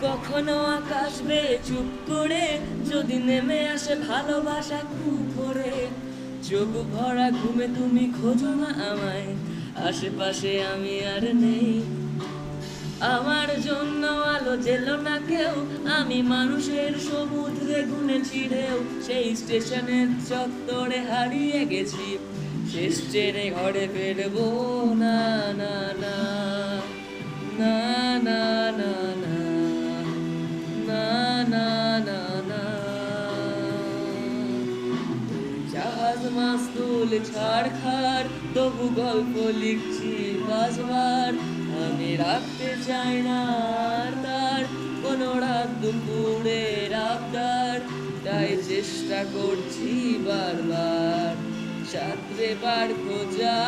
কখনো আকাশ বেয়ে চুপ করে যদি নেমে আসে ভালোবাসা খুব ভোরে, চোখ ভরা ঘুমে তুমি খোঁজো না আমায়, আশেপাশে আমি আর নেই। আমার জন্য আলো জেলো না কেউ, আমি মানুষের সমুদ্রে গুনেছি ঢেউ, সেই স্টেশনের চত্বরে হারিয়ে গেছি, শেষ ট্রেনে ঘরে ফিরবো না না না না না না না না না না না। জাহাজ মাস্তুল ছাড়খাড়, তবু গল্প লিখছি বাজবার, আমি রাখতে চাই না আর তার কোনো রাত দুপুরের আবদার, তাই চেষ্টা করছি বারবার সাঁতরে পার খোঁজা।